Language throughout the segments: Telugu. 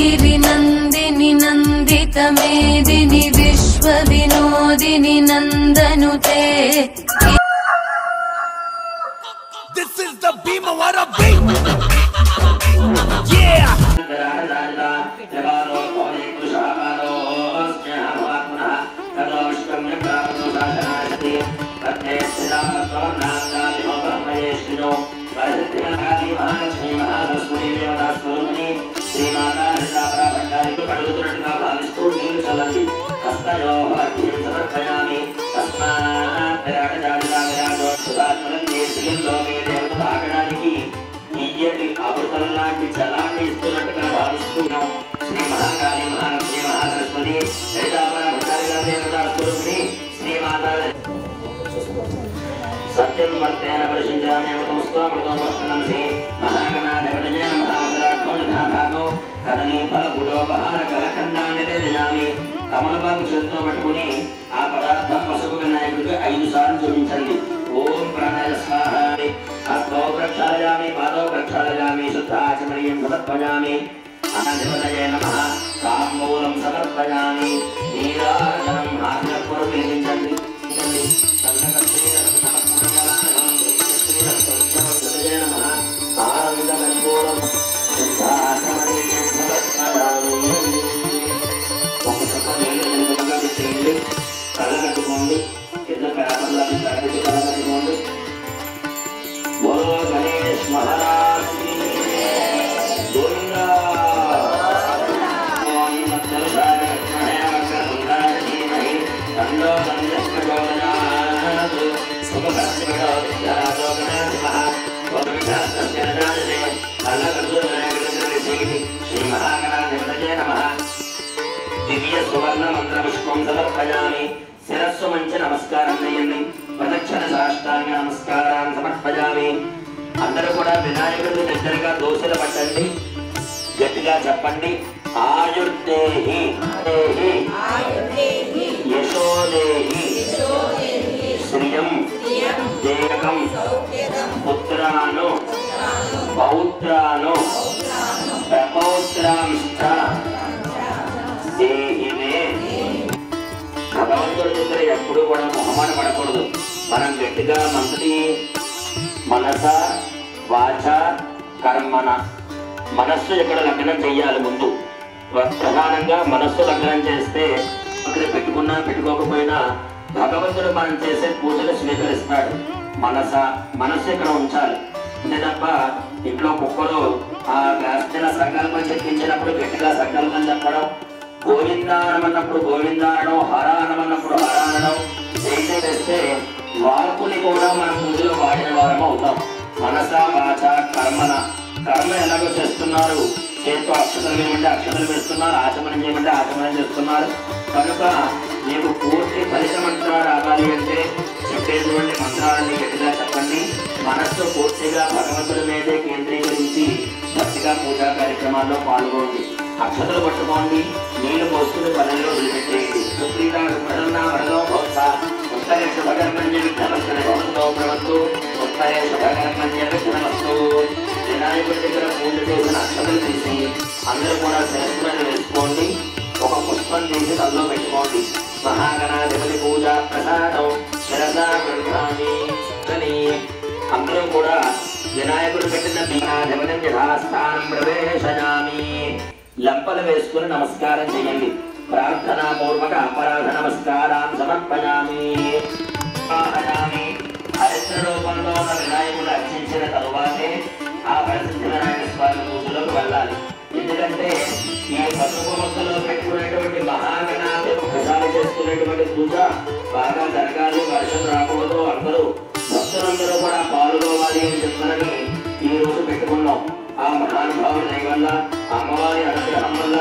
गिरिनन्दिनि नन्दितमेदिनि विश्वविनोदिनि नन्दनुते This is the Bhimawara beat. Yeah. అమృతంలాంటి జలాన్ని ఇస్తున్నట్టుగా భావిస్తున్నాం. శ్రీ మహాకాళి మహాలక్ష్మి మహాసరస్వతి స్వరూపిణి శ్రీ మాతా సత్యం వర్తేన పరిశుద్ధామృతమస్తమృతమస్తనంసి మహాగణాధిపతయే మహాసరాత్మో కదనీ ఫలపుడోపహార కలఖండాన్ని నిజామి కమలపాకు చేతితో పట్టుకుని ఆ పదార్థం పసుపు వినాయకుడికి 5 సార్లు చూపించండి. ఓం ప్రాణాయ స్వాహ. హస్తో ప్రక్షాళయామి పాదో ప్రక్షాళయామి శుద్ధాచమనీయం సమర్పయామి అనాధిపతయే నమః తాంబూలం సమర్పయామి నీరాజనం హాస్యపూర్వం వెలిగించండి. కళ్ళకట్టుకోండి. కింద పేపర్లను కట్టి కళ్ళకట్టుకోండి. బోలో గణేష్ మహారాజ్ గోవిందా. శ్రీ మహాగణాధిపతయే నమః. దివ్య సువర్ణ మంత్ర పుష్పం సమర్పయామి. శిరస్సు మంచి నమస్కారం చేయండి. ప్రదక్షిణ సాష్టాంగ నమస్కారాన్ని సమర్పయామి. అందరూ కూడా వినాయకుడికి దగ్గరగా దోశలు పట్టండి. గట్టిగా చెప్పండి. ఆయుర్దేహి యశోదేహి శ్రియం దేహం పుత్రాను పౌత్రాను ప్రపౌత్రాంశ్చ దేహిమే. భగవంతుడి దగ్గర ఎప్పుడు కూడా మొహమాట పడకూడదు. మనం గట్టిగా మంత్రి మనస వాచ కర్మన మనస్సు ఇక్కడ లగ్నం చెయ్యాలి. ముందు ప్రధానంగా మనస్సు లగ్నం చేస్తే ఇక్కడ పెట్టుకున్నా పెట్టుకోకపోయినా భగవంతుడు మనం చేసే పూజలు స్వీకరిస్తాడు. మనస్సు ఇక్కడ ఉంచాలి. అంతే తప్ప ఇంట్లో కుక్కలు ఆ గాచిన సంకల్పం చెప్పించినప్పుడు గట్టిగా సంకల్పం చెప్పడం, గోవిందానమన్నప్పుడు గోవిందానడం, హరానమన్నప్పుడు హరానడం చేస్తే వాక్కుని కూడా మనం పూజలో వాడిన వారం అవుతాం. మనస వాచ కర్మన. కర్మ ఎలాగో చేస్తున్నారు, చేతితో అక్షతలు వేయమంటే అక్షతలు వేస్తున్నారు, ఆచమనం చేయమంటే ఆచమనం చేస్తున్నారు. కనుక మీకు పూర్తి ఫలిత మంత్రాలు రావాలి అంటే చెప్పేటువంటి మంత్రాలని గట్టిగా చెప్పండి. మనస్సు పూర్తిగా భగవంతుడి మీదే కేంద్రీకరించి భక్తిగా పూజా కార్యక్రమాల్లో పాల్గొండి. అక్షతలు పట్టుకోండి. నీళ్లు పోసుకుని పనుల్లో వదిలిపెట్టేయండి. సుప్రీతాడు ప్రజన్నా వరదో భవత ఉత్తరే శుభకర్మణ్య విఘ్నమస్తు భవంతో భవంతు ఉత్తరే శుభకర్మణ్య విఘ్నమస్తు. వినాయకుడి దగ్గర పూజ చేసిన అక్షతలు తీసి అందరూ కూడా శిరస్సులను వేసుకోండి. ఒక పుష్పం తీసి తల్లో పెట్టుకోండి. మహాగణాధిపతి పూజ ప్రసాదం శిరసా గృహామి అని అందరూ కూడా వినాయకుడు పెట్టిన పీఠాధిపతి యథాస్థానం ప్రవేశయామి. లంపలు వేసుకుని నమస్కారం చేయండి. ప్రార్థనా పూర్వక అపరాధ నమస్కారాన్ని సమర్పయామి. హరిద్ర రూపంలో ఉన్న వినాయకుడు అర్చించిన తరువాతే ఆ ప్రసిద్ధ వినాయక స్వామి పూజలోకి వెళ్ళాలి. ఎందుకంటే ఈ పసుపు మొక్కలో పెట్టుకునేటువంటి మహాగణాన్ని ఒకసారి చేసుకునేటువంటి పూజ బాగా జరగాలి. వర్షం రాకూడదు. అందరూ భక్తులందరూ కూడా పాల్గొవాలి అని చెప్పాలని ఈ రోజు పెట్టుకున్నాం. ఆ మహానుభావుడి దయ వల్ల అమ్మవారి అనుగ్రహం వల్ల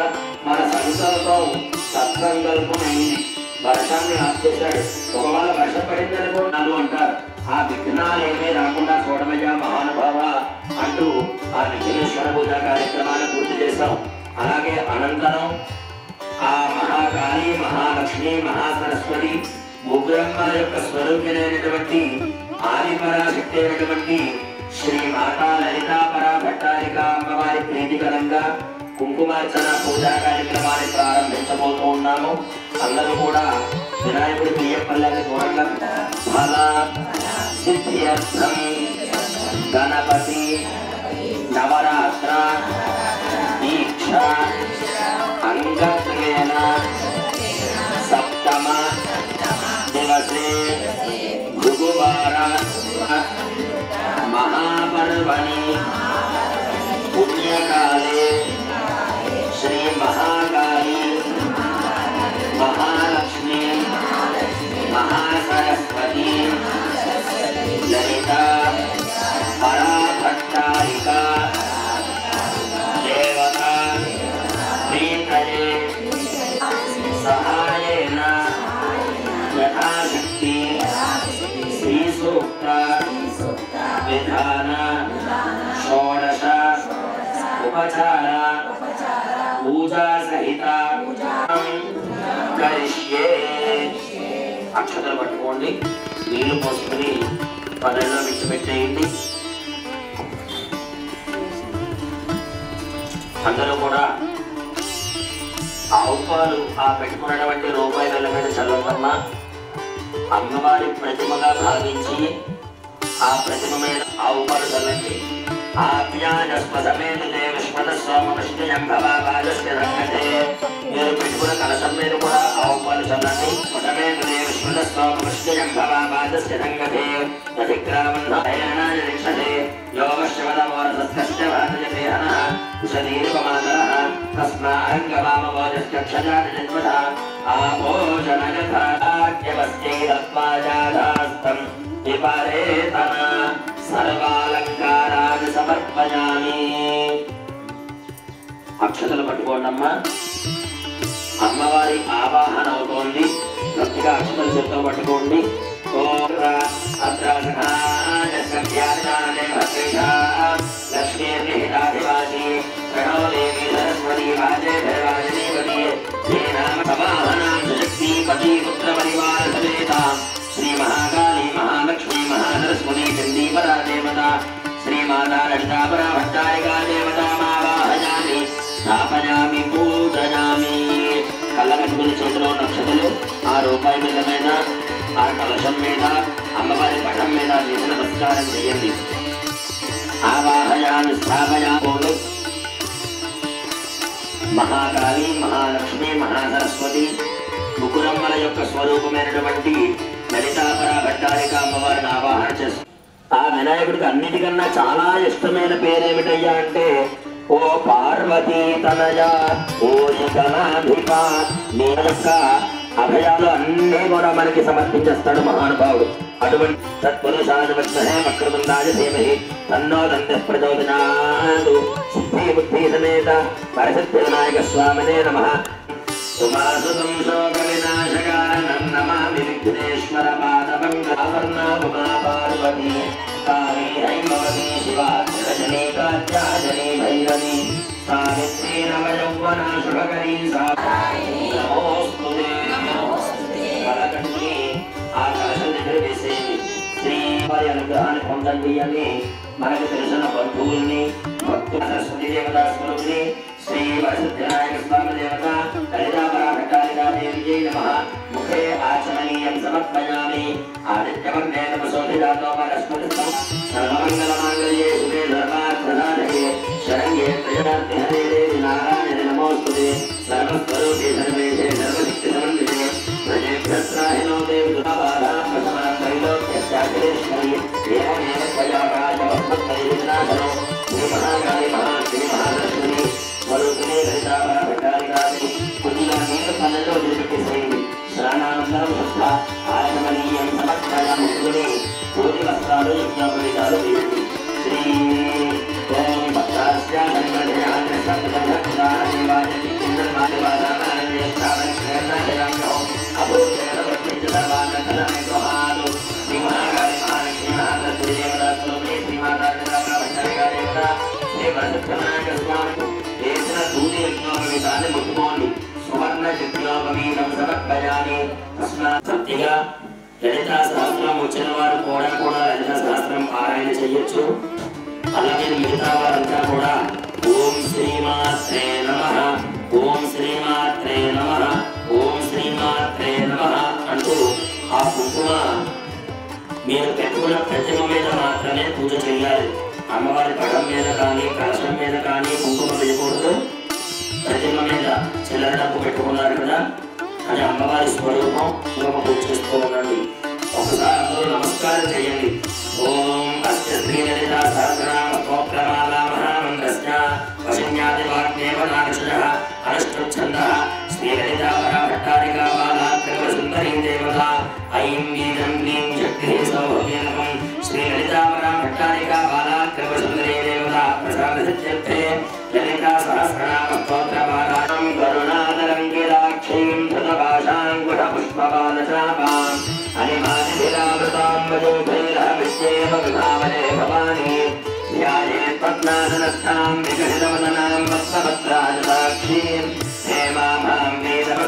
మన సంకల్పం సత్సంకల్పం అయింది. వర్షాన్ని ఆపేశాడు. ఒకవేళ వర్షం పడిందనుకున్నాను అంటారు. ఆ విఘ్నాలు ఏమీ రాకుండా చూడమయ్యా మహానుభావ అంటూ ఆ విఘ్నేశ్వర పూజా కార్యక్రమాన్ని పూర్తి చేస్తాం. అలాగే అనంతరం ఆ మహాకాళి మహాలక్ష్మి మహాసరస్వతి ముగ్గురమ్మల యొక్క స్వరూపిణైనటువంటి ఆదిపరాశక్తి అయినటువంటి శ్రీ మాతా లలితాపరా భట్టారిక అమ్మవారి ప్రీతికరంగా కుంకుమార్చన పూజా కార్యక్రమాన్ని ప్రారంభించబోతూ ఉన్నాము. అందరూ కూడా వినాయకుడి ప్రియపల్లని దూరంగా ఫల సిద్ధ్యర్థం గణపతి నవరాత్ర దీక్ష అంగత్వేన సప్తమ దివసే గురువార महापर्वणि पुण्यकाले श्री महाकाली महालक्ष्मी महासरस्वती ललिता पराभट्टारिका देवता प्रीतये सहायेन यथाशक्ति श्रीसूक्ता विधान षोडश उपचार पूजा सहित करिष्ये अक्षतలు పట్టుకోండి నీళ్లు పోసుకొని పదల్లో విడిచిపెట్టేయండి. అందరూ కూడా ఆవు పాలు ఆ పెట్టుకున్నటువంటి రూపాయి వేల మీద చల్లవమ్మ అమ్మవారి ప్రతిమగా భావించి ఆ ప్రతిమ మీద ఆవు పాలు చల్లండి. మీరు పెట్టుకున్న కలశం మీద కూడా ఆవు పాలు చల్లండి. సర్వాలంకారాన్ని సమర్పయామి. అక్షతలు పట్టుకోండమ్మా. అమ్మవారి ఆవాహన అవుతోంది. గట్టిగా అక్షతలు చేతితో పట్టుకోండి. లక్ష్మీర్నిహితాధివాసి ప్రణవదేవి సరస్వతి వాజేశ్వరీ పుత్ర పరివార సమేత శ్రీ మహాకాళీ మహాలక్ష్మీ మహాసరస్వతి చండీపరా దేవత శ్రీ మాతా లలితాపరా భట్టారికా దేవత మావాహయామి స్థాపయామి పూజయామి. కళ్ళకట్టుకుని చేతిలో నక్షత్రాలు ఆ రూపాయి బిళ్ళ మీద ఆ కలశం మీద అమ్మవారి పటం మీద చేసిన నమస్కారం చేయండి. ఆవాహయామి స్థాపయామి. మహాకాళీ మహాలక్ష్మి మహాసరస్వతి ముకురమ్మల యొక్క స్వరూపమైనటువంటి లలితాపరా భట్టారిక అమ్మవారిని ఆవాహన చేస్తుంది. ఆ వినాయకుడికి అన్నిటికన్నా చాలా ఇష్టమైన పేరేమిటయ్యా అంటే ఓ పార్వతీ తనయ ఓ గణాధిప. నీ యొక్క అభయాలు అన్నీ కూడా మనకి సమర్పించేస్తాడు మహానుభావుడు. అటువంటి తత్పురుషాయ విద్మహే వక్రతుండాయ ధీమహి తన్నో దంతః ప్రచోదయాత్. సిద్ధి బుద్ధి సమేత పరసిద్ధి వినాయక స్వామినే నమః. సుమాసుతం శోక వినాశకారణం నమామి విఘ్నేశ్వర పాదపంకవర్ణ ఉమా పార్వతీ కాళీ హైమవతీ శివా రజనీ కాత్యాయనీ భైరవీ సావిత్రీ నవయౌవనా శుభకరీ నమోస్తుతే. పలకండి ఆ కలశం దగ్గర వేసేయండి. శ్రీవారి అనుగ్రహాన్ని పొందండి అని మనకు తెలిసిన బంధువుల్ని భక్తుల సరస్వతి దేవతా స్వరూపిణి శ్రీ వరసిద్ధివినాయక స్వామి దేవత లలితాపరా భట్టారికా దేవియై నమః. ముఖే ఆచమనీయం సమర్పయామి. ఆదిత్యవర్ణేన ప్రశోభితాతో పరస్పతిస్థం సర్వమంగళమాంగళ్యే శుభే ధర్మార్థసాధకే శరణ్యే త్రయార్థి హరే దేవి నారాయణ నమోస్తుతే. సర్వస్వరూపే సర్వేశే సర్వశక్తి సమన్వితే ప్రజేభ్యస్రాహినో దేవి దురాపారాత్మసమర్థైలోక్యస్యాఖిలేశ్వరి ఏమేవ త్వయాకాశ వస్మత్పరివినాశనో శ్రీ మహాకాళీ మహాశ్రీ మహాలక్ష్మి స్వరూపిణి లలితాపరా భట్టారికాదేవి. కొద్దిగా నీరు పల్లెల్లో వదిలిపెట్టేసేయండి. స్నానానంతరం శుద్ధ ఆచమనీయం సమర్పయామి. పూజ వస్త్రాలు యజ్ఞోపవీతాలు వేయండి. శ్రీ ఓం భక్తాస్య ముట్టుకోండి. సువర్ణ యజ్ఞోపవీతం సమర్పయామి. సత్యగా లలితా సహస్రం వచ్చిన వారు కూడా లలితా సహస్రం పారాయణ చేయొచ్చు. అలాగే మిగతా వారంతా కూడా ఓం శ్రీమాత్రే నమః, ఓం శ్రీమాత్రే నమః, ఓం శ్రీమాత్రే నమః అంటూ ఆ కుంకుమ మీరు పెట్టుకున్న ప్రతిమ మీద మాత్రమే పూజ చేయాలి. అమ్మవారి పటం మీద కానీ కలశం మీద కానీ కుంకుమ వేయకూడదు. ప్రతిమ మీద చిల్లర డబ్బు పెట్టుకున్నారు కదా, అది అమ్మవారి స్వరూపం. కుంకుమ పూజ చేస్తూ ఉండండి. ఒకసారి అందరూ నమస్కారం చేయండి. ఓం అస్య శ్రీ లలితా సహస్రనామ స్తోత్రమాలా మహామంత్రస్య వశన్యాదివాగ్నేవ నారచః అనుష్ఠుచ్ఛందః శ్రీ లలితా పరాభట్టారికా బాలా త్రిపురసుందరీ దేవతా ఐం వీరం క్లీం శక్తిః సౌభాగ్యనకం శ్రీ లలితా పరాభట్టారికా బాలా త్రిపురసుందరీ దేవతా ప్రసాదసిద్ధ్యర్థే లలితా సహస్రనామ స్తోత్రమాలాం కరుణాతరంగితాక్షీం ధృతపాశాంకుశపుష్పపాదశాపాం అనిమానిభిరామృతాం వజోభైరహమిష్యేవ విభావనే భవాని ధ్యాయేత్ పద్మాసనస్థాం వికసితవదనాం వత్సవత్రాజసాక్షీం హేమాభాం వేదం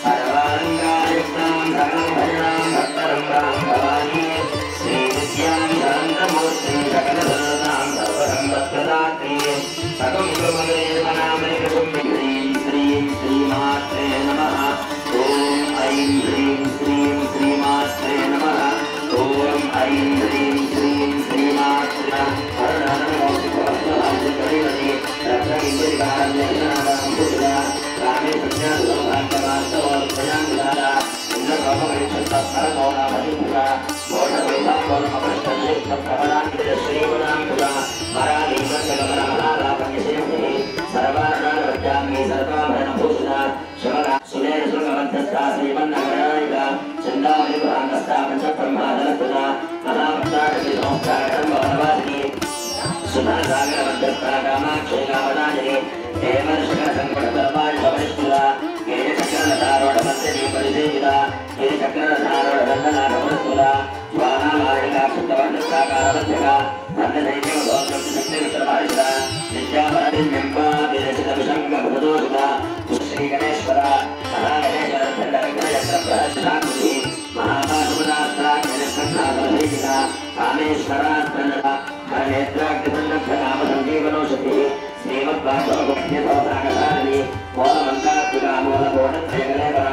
సర్వాలంకారయుక్తాం సకలభజనాం భక్తరంగాం భవాని శ్రీ విద్యాం శాంతమూర్తిం సకలసర్వతాం సర్వసంపత్ప్రదాత్రీ సకం బ్రహ్మదేవనామేకం హ్రీం శ్రీం శ్రీమాత్రే నమః. ఓం ఐం హ్రీం శ్రీం శ్రీమాత్రే నమః. ఓం ఐం హ్రీం శ్రీం శ్రీమాత్రే శ్రీ గణేశ్వర కామేశ్వరాగ్నిసంగీవనోషి శ్రీమద్వాసోగోధారణి మూలమంత్రాత్మిక మూలగోణత్రయగలేవర